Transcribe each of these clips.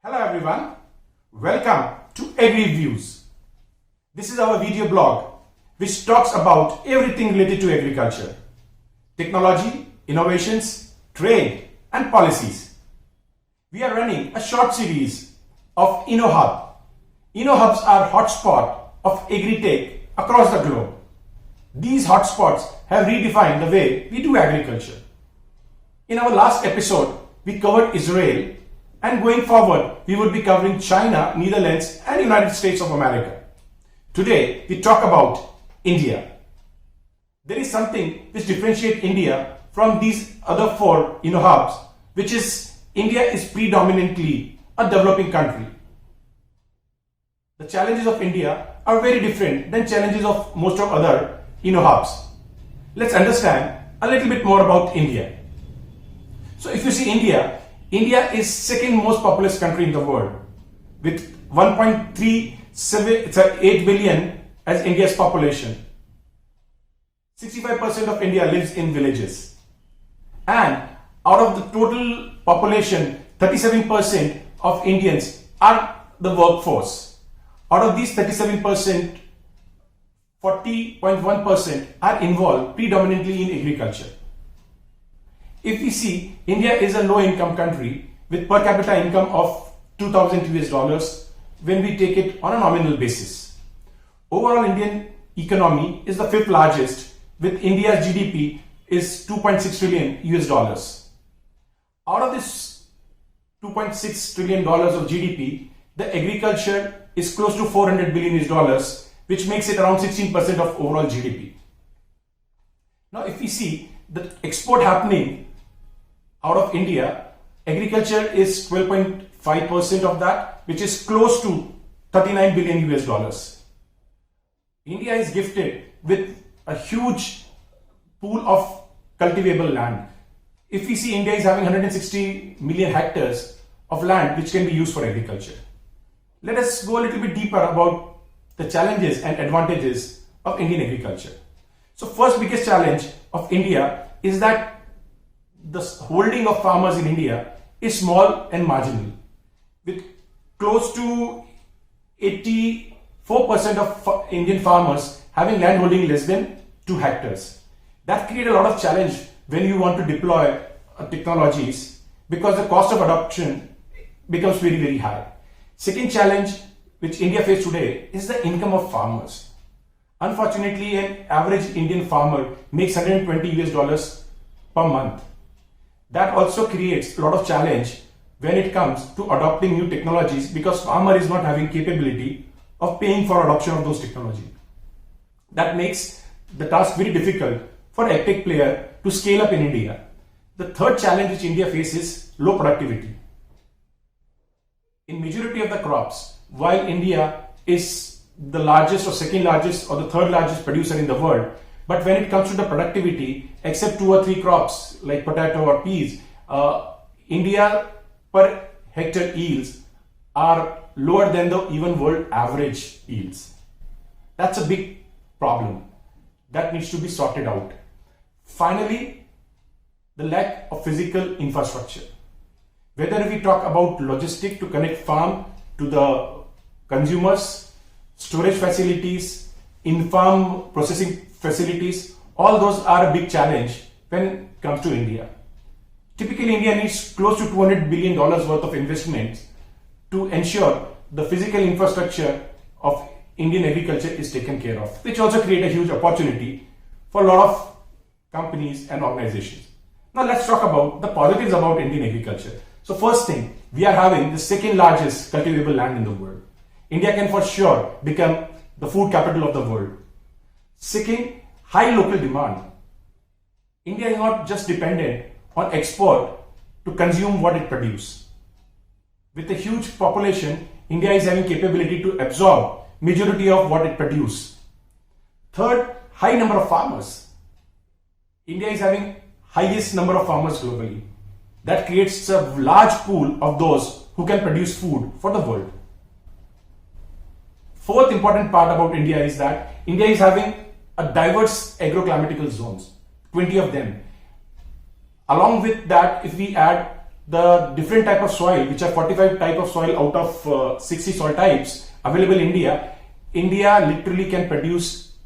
Hello everyone, welcome to AgriViews. This is our video blog which talks about everything related to agriculture, technology, innovations, trade and policies. We are running a short series of InnoHub. InnoHubs are hotspot of AgriTech across the globe. These hotspots have redefined the way we do agriculture. In our last episode, we covered Israel. And going forward, we will be covering China, Netherlands and United States of America. Today, we talk about India. There is something which differentiates India from these other four hubs, which is India is predominantly a developing country. The challenges of India are very different than challenges of most of other hubs. Let's understand a little bit more about India. So if you see India is second most populous country in the world with 1.38 billion as India's population. 65% of India lives in villages. And out of the total population, 37% of Indians are the workforce. Out of these 37%, 40.1% are involved predominantly in agriculture. If we see, India is a low-income country with per capita income of $2,000 when we take it on a nominal basis. Overall, Indian economy is the fifth largest, with India's GDP is $2.6 trillion. Out of this $2.6 trillion of GDP, the agriculture is close to $400 billion, which makes it around 16% of overall GDP. Now, if we see the export happening out of India, agriculture is 12.5% of that, which is close to $39 billion. India is gifted with a huge pool of cultivable land. If we see, India is having 160 million hectares of land which can be used for agriculture. Let us go a little bit deeper about the challenges and advantages of Indian agriculture. So first biggest challenge of India is that the holding of farmers in India is small and marginal, with close to 84% of Indian farmers having land holding less than 2 hectares. That creates a lot of challenge when you want to deploy technologies, because the cost of adoption becomes very, very high. Second challenge which India faces today is the income of farmers. Unfortunately, an average Indian farmer makes $120 per month. That also creates a lot of challenge when it comes to adopting new technologies, because farmer is not having capability of paying for adoption of those technologies. That makes the task very difficult for AgTech player to scale up in India. The third challenge which India faces is low productivity. In majority of the crops, while India is the largest or second largest or the third largest producer in the world, but when it comes to the productivity, except 2 or 3 crops like potato or peas, India per hectare yields are lower than the even world average yields. That's a big problem that needs to be sorted out. Finally, the lack of physical infrastructure. Whether we talk about logistics to connect farm to the consumers, storage facilities, in-farm processing facilities, all those are a big challenge when it comes to India. Typically, India needs close to $200 billion worth of investments to ensure the physical infrastructure of Indian agriculture is taken care of, which also create a huge opportunity for a lot of companies and organizations. Now let's talk about the positives about Indian agriculture. So first thing, we are having the second largest cultivable land in the world. India can for sure become the food capital of the world. Second, high local demand. India is not just dependent on export to consume what it produces. With a huge population, India is having capability to absorb majority of what it produces. Third, high number of farmers. India is having highest number of farmers globally. That creates a large pool of those who can produce food for the world. Fourth important part about India is that India is having a diverse agroclimatical zones, 20 of them. Along with that, if we add the different type of soil, which are 45 type of soil out of 60 soil types available in India, India literally can produce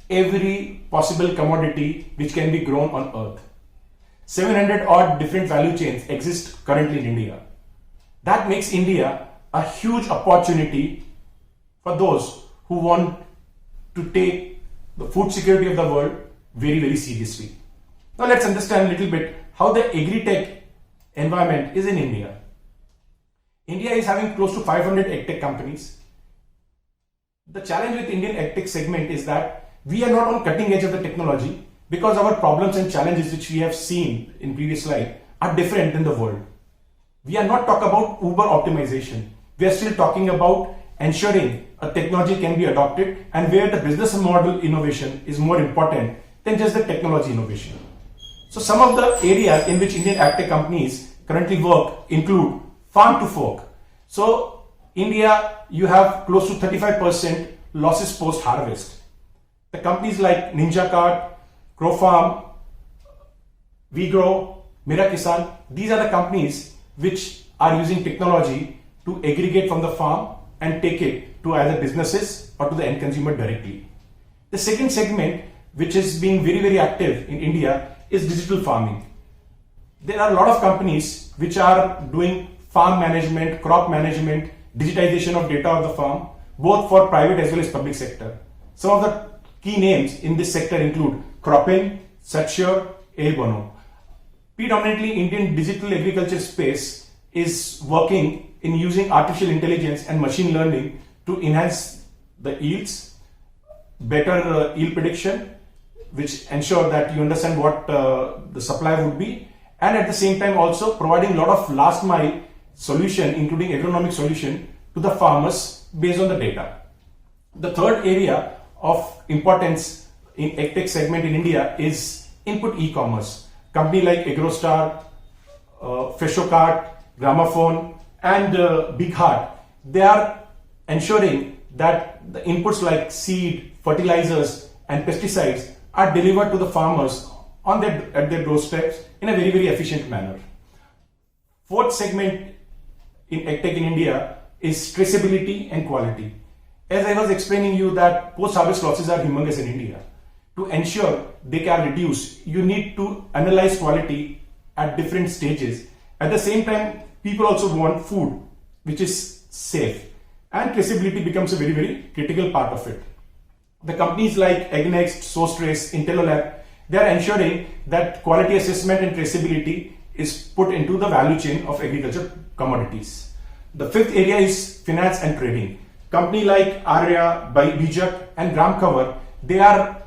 every possible commodity which can be grown on earth. 700 odd different value chains exist currently in India. That makes India a huge opportunity for those who want to take the food security of the world very, very seriously. Now let's understand a little bit how the agri-tech environment is in India. India is having close to 500 AgTech companies. The challenge with Indian AgTech segment is that we are not on cutting edge of the technology because our problems and challenges which we have seen in previous slide are different than the world. We are not talking about Uber optimization. We are still talking about ensuring a technology can be adopted and where the business model innovation is more important than just the technology innovation. So some of the areas in which Indian AgTech companies currently work include farm to fork. So India, you have close to 35% losses post harvest. The companies like Ninjacart, CroFarm, Vegrow, Mera Kisan, these are the companies which are using technology to aggregate from the farm and take it to either businesses or to the end consumer directly. The second segment, which is being very, very active in India, is digital farming. There are a lot of companies which are doing farm management, crop management, digitization of data of the farm, both for private as well as public sector. Some of the key names in this sector include Cropin, Satsure, Aibono. Predominantly Indian digital agriculture space is working in using artificial intelligence and machine learning to enhance the yields, better yield prediction, which ensure that you understand what the supply would be, and at the same time also providing a lot of last mile solution, including agronomic solution to the farmers based on the data. The third area of importance in AgTech segment in India is input e-commerce. Company like AgroStar, FreshoKartz, Gramophone and Bighaat, they are ensuring that the inputs like seed, fertilizers and pesticides are delivered to the farmers at their doorsteps in a very, very efficient manner. Fourth segment in AgTech in India is traceability and quality. As I was explaining you that post-harvest losses are humongous in India. To ensure they can reduce, you need to analyze quality at different stages. At the same time, people also want food which is safe, and traceability becomes a very, very critical part of it. The companies like AgNext, Sourcetrace, Intello Labs, they are ensuring that quality assessment and traceability is put into the value chain of agriculture commodities. The fifth area is finance and trading. Company like Arya, Bijak and Gramcover, they are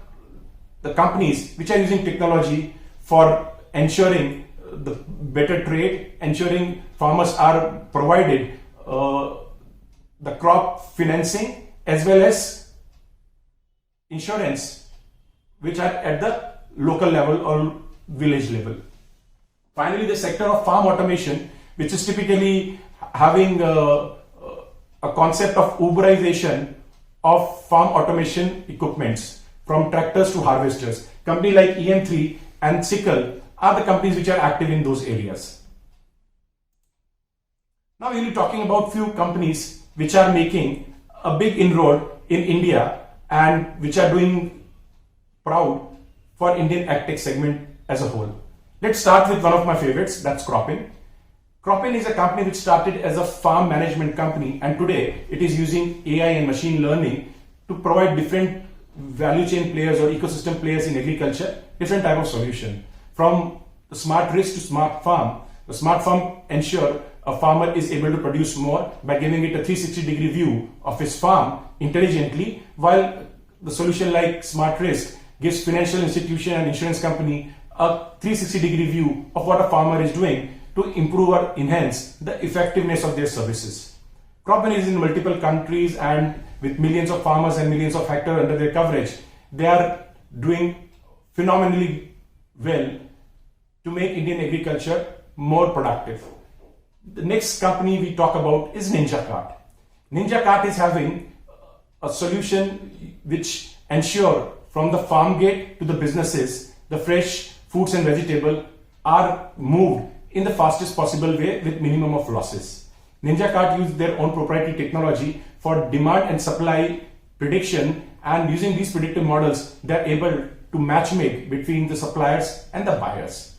the companies which are using technology for ensuring the better trade, ensuring farmers are provided the crop financing as well as insurance, which are at the local level or village level. Finally, the sector of farm automation, which is typically having a concept of Uberization of farm automation equipments from tractors to harvesters. Companies like EM3 and Sickle are the companies which are active in those areas. Now we'll be talking about few companies which are making a big inroad in India and which are doing proud for Indian AgTech segment as a whole. Let's start with one of my favorites, that's Cropin. Cropin is a company which started as a farm management company, and today it is using AI and machine learning to provide different value chain players or ecosystem players in agriculture different type of solution. From the smart risk to smart farm, the smart farm ensure a farmer is able to produce more by giving it a 360-degree view of his farm intelligently, while the solution like smart risk gives financial institution and insurance company a 360-degree view of what a farmer is doing to improve or enhance the effectiveness of their services. Cropin is in multiple countries, and with millions of farmers and millions of hectares under their coverage, they are doing phenomenally well to make Indian agriculture more productive. The next company we talk about is Ninjacart. Ninjacart is having a solution which ensure from the farm gate to the businesses, the fresh fruits and vegetables are moved in the fastest possible way with minimum of losses. Ninjacart use their own proprietary technology for demand and supply prediction, and using these predictive models, they're able to matchmake between the suppliers and the buyers.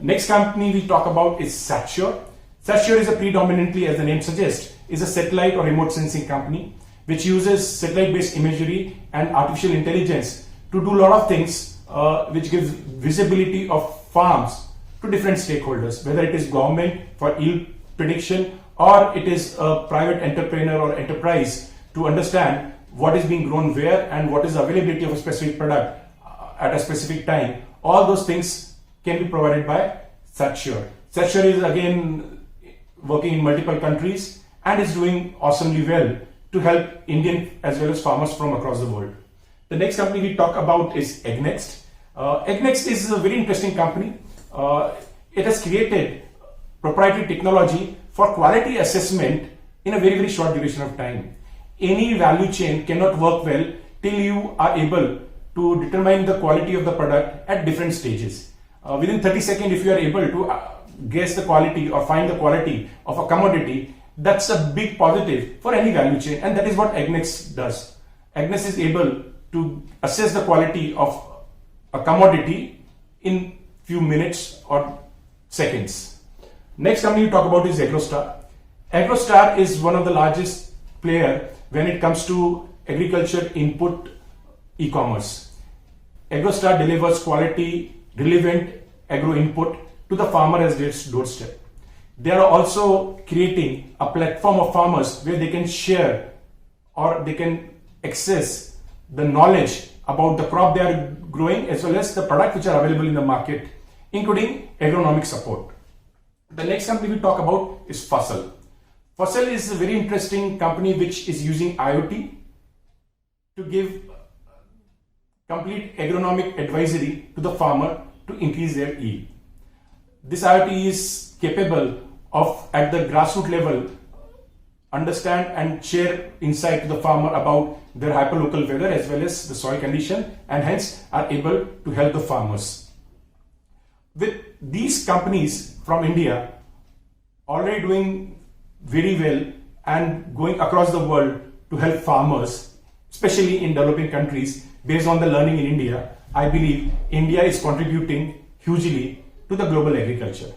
Next company we talk about is Satsure. Satsure is a predominantly, as the name suggests, is a satellite or remote sensing company which uses satellite-based imagery and artificial intelligence to do a lot of things which gives visibility of farms to different stakeholders, whether it is government for yield prediction or it is a private entrepreneur or enterprise to understand what is being grown where and what is the availability of a specific product at a specific time. All those things can be provided by Satsure. Satsure is again working in multiple countries and is doing awesomely well to help Indian as well as farmers from across the world. The next company we talk about is AgNext. AgNext is a very interesting company. It has created proprietary technology for quality assessment in a very, very short duration of time. Any value chain cannot work well till you are able to determine the quality of the product at different stages. Within 30 seconds, if you are able to guess the quality or find the quality of a commodity, that's a big positive for any value chain, and that is what AgNext does. AgNext is able to assess the quality of a commodity in few minutes or seconds. Next company we talk about is AgroStar. AgroStar is one of the largest player when it comes to agriculture input e-commerce. AgroStar delivers quality, relevant agro input to the farmer as their doorstep. They are also creating a platform of farmers where they can share or they can access the knowledge about the crop they are growing as well as the product which are available in the market, including agronomic support. The next company we talk about is Fasal. Fasal is a very interesting company which is using IoT to give complete agronomic advisory to the farmer to increase their yield. This IoT is capable of, at the grassroots level, understand and share insight to the farmer about their hyperlocal weather as well as the soil condition, and hence are able to help the farmers. With these companies from India already doing very well and going across the world to help farmers, especially in developing countries, based on the learning in India, I believe India is contributing hugely to the global agriculture.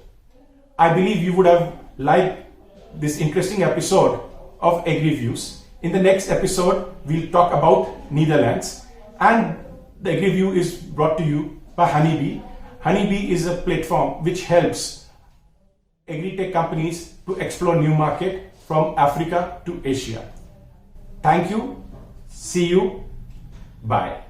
I believe you would have liked this interesting episode of AgriViews. In the next episode, we'll talk about Netherlands, and the AgriView is brought to you by Honeybee. Honeybee is a platform which helps agri-tech companies to explore new market from Africa to Asia. Thank you. See you. Bye.